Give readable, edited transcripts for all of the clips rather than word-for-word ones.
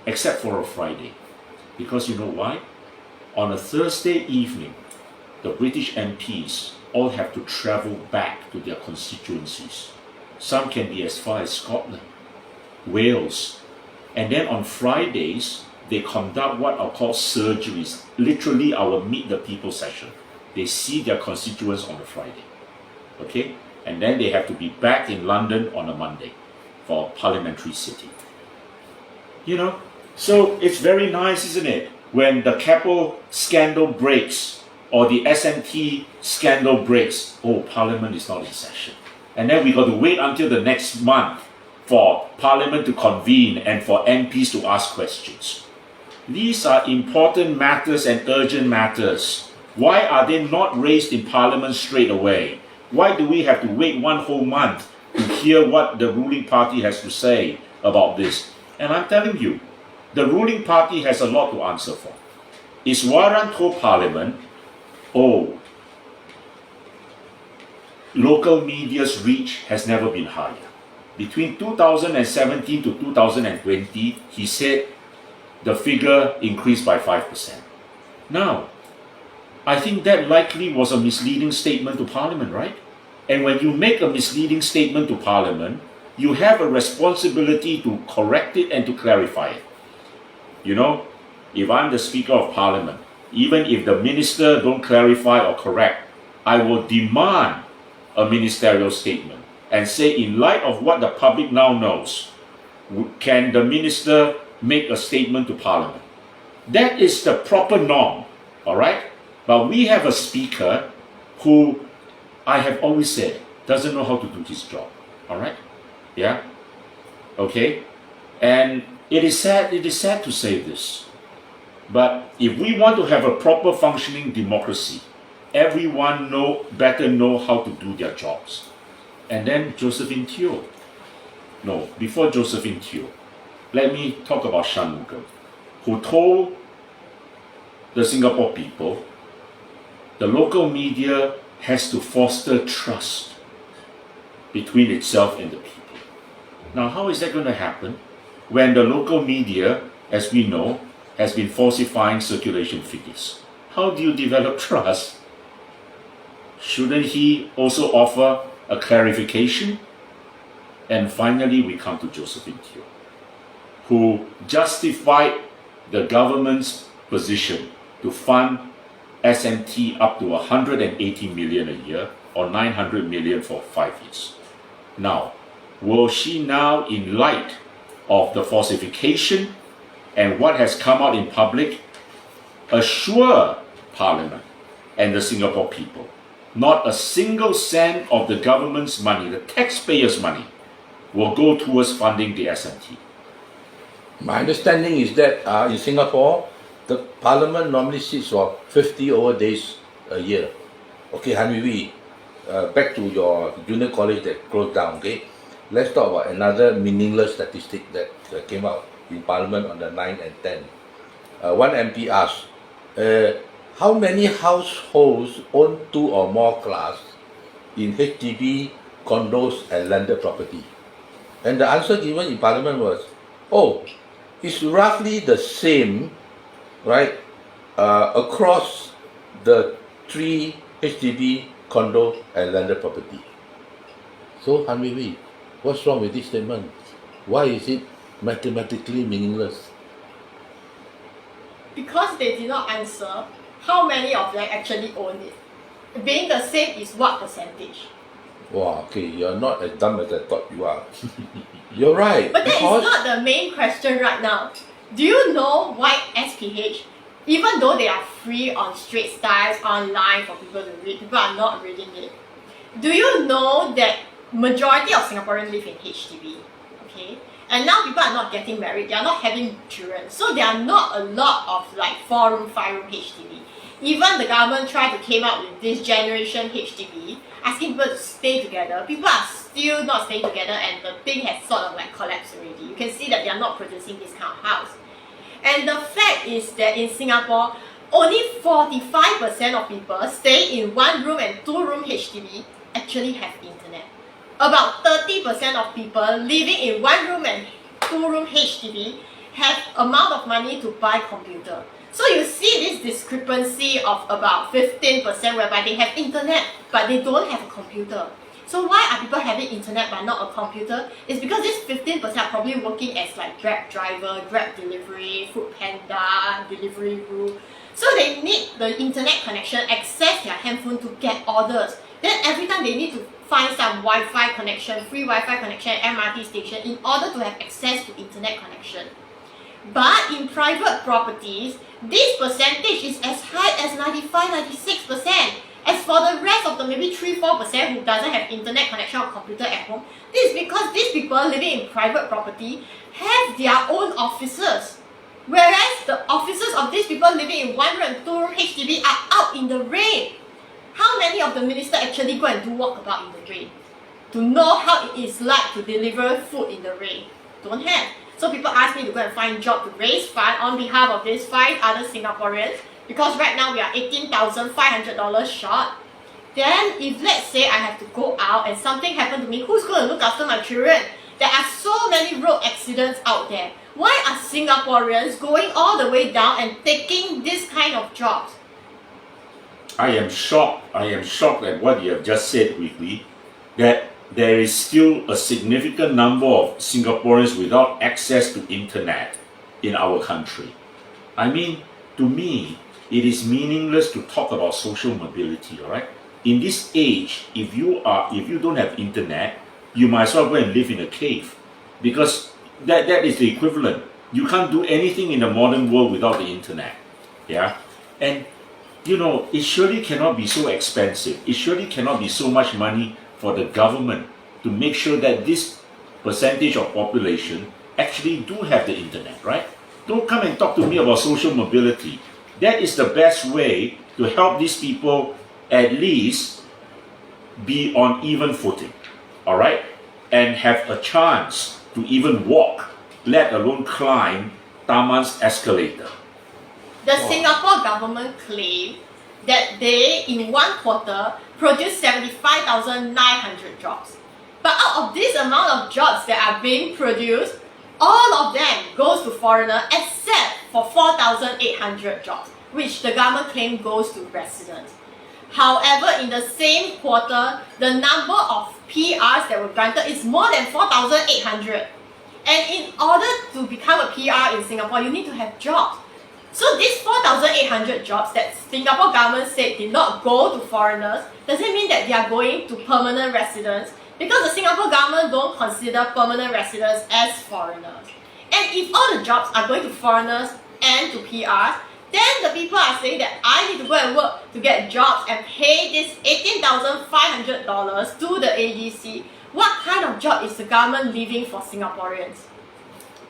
except for a Friday. Because you know why? On a Thursday evening, the British MPs all have to travel back to their constituencies. Some can be as far as Scotland, Wales. And then on Fridays, they conduct what are called surgeries, literally our Meet the People session. They see their constituents on a Friday. Okay? And then they have to be back in London on a Monday for a parliamentary sitting. You know? So it's very nice, isn't it? When the Keppel scandal breaks or the SMT scandal breaks, oh, Parliament is not in session. And then we got to wait until the next month for Parliament to convene and for MPs to ask questions. These are important matters and urgent matters. Why are they not raised in Parliament straight away? Why do we have to wait one whole month to hear what the ruling party has to say about this? And I'm telling you, the ruling party has a lot to answer for. Iswaran told Parliament, oh, local media's reach has never been higher. Between 2017 to 2020, he said the figure increased by 5%. Now, I think that likely was a misleading statement to Parliament, right? And when you make a misleading statement to Parliament, you have a responsibility to correct it and to clarify it. You know, if I'm the Speaker of Parliament, even if the minister don't clarify or correct, I will demand a ministerial statement and say, in light of what the public now knows, can the minister make a statement to Parliament? That is the proper norm, all right? But we have a speaker who, I have always said, doesn't know how to do his job, all right? Yeah? Okay? And it is sad to say this, but if we want to have a proper functioning democracy, everyone better know how to do their jobs. And then Josephine Teo. No, before Josephine Teo, let me talk about Shanmugam, who told the Singapore people the local media has to foster trust between itself and the people. Now, how is that going to happen when the local media, as we know, has been falsifying circulation figures? How do you develop trust? Shouldn't he also offer a clarification? And finally, we come to Josephine Teo, who justified the government's position to fund SMT up to 180 million a year or 900 million for 5 years. Now, will she now, in light of the falsification and what has come out in public, assure Parliament and the Singapore people not a single cent of the government's money, the taxpayers' money, will go towards funding the SMT? My understanding is that in Singapore, the Parliament normally sits for 50 over days a year. Okay, Han Hui, back to your junior college that closed down, okay? Let's talk about another meaningless statistic that came out in Parliament on the 9th and 10th. One MP asked, how many households own 2 or more cars in HDB, condos and landed property? And the answer given in Parliament was, oh, it's roughly the same, right, across the 3 HDB, condo and landed property. So, Han Hui, what's wrong with this statement? Why is it mathematically meaningless? Because they did not answer how many of them actually own it. Being the same is what percentage? Wow, okay, you're not as dumb as I thought you are. You're right. But that is not the main question right now. Do you know why SPH, even though they are free on Straits Times online for people to read, people are not reading it? Do you know that majority of Singaporeans live in HDB? Okay? And now people are not getting married, they are not having children. So there are not a lot of like 4-room, 5-room HDB. Even the government tried to came out with this generation HDB, asking people to stay together. People are still not staying together and the thing has sort of like collapsed already. You can see that they are not producing this kind of house. And the fact is that in Singapore, only 45% of people stay in 1-room and 2-room HDB actually have internet. About 30% of people living in 1-room and 2-room HDB have amount of money to buy computer. So you see this discrepancy of about 15% whereby they have internet but they don't have a computer. So why are people having internet but not a computer? It's because this 15% are probably working as like Grab driver, Grab delivery, Food Panda, Deliveroo. So they need the internet connection, access their handphone to get orders. Then every time they need to find some Wi-Fi connection, free Wi-Fi connection at MRT station in order to have access to internet connection. But in private properties, this percentage is as high as 95-96%. As for the rest of the maybe 3-4% who doesn't have internet connection or computer at home, this is because these people living in private property have their own offices. Whereas the offices of these people living in 102 HDB are out in the rain. How many of the ministers actually go and do walkabout in the rain? To know how it is like to deliver food in the rain? Don't have. So people ask me to go and find job to raise fund on behalf of these 5 other Singaporeans, because right now we are $18,500 short. Then if let's say I have to go out and something happened to me, who's going to look after my children? There are so many road accidents out there. Why are Singaporeans going all the way down and taking this kind of jobs? I am shocked at what you have just said, Hui Hui, that there is still a significant number of Singaporeans without access to internet in our country. I mean, to me, it is meaningless to talk about social mobility, alright? In this age, if you don't have internet, you might as well go and live in a cave, because that is the equivalent. You can't do anything in the modern world without the internet. Yeah? And you know, it surely cannot be so expensive. It surely cannot be so much money for the government to make sure that this percentage of population actually do have the internet, right? Don't come and talk to me about social mobility. That is the best way to help these people at least be on even footing, all right? And have a chance to even walk, let alone climb Taman's escalator. The Singapore government claimed that they, in one quarter, produced 75,900 jobs. But out of this amount of jobs that are being produced, all of them goes to foreigners except for 4,800 jobs, which the government claimed goes to residents. However, in the same quarter, the number of PRs that were granted is more than 4,800. And in order to become a PR in Singapore, you need to have jobs. So these 4,800 jobs that Singapore government said did not go to foreigners, does it mean that they are going to permanent residents? Because the Singapore government don't consider permanent residents as foreigners. And if all the jobs are going to foreigners and to PRs, then the people are saying that I need to go and work to get jobs and pay this $18,500 to the AGC. What kind of job is the government leaving for Singaporeans?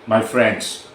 My friends,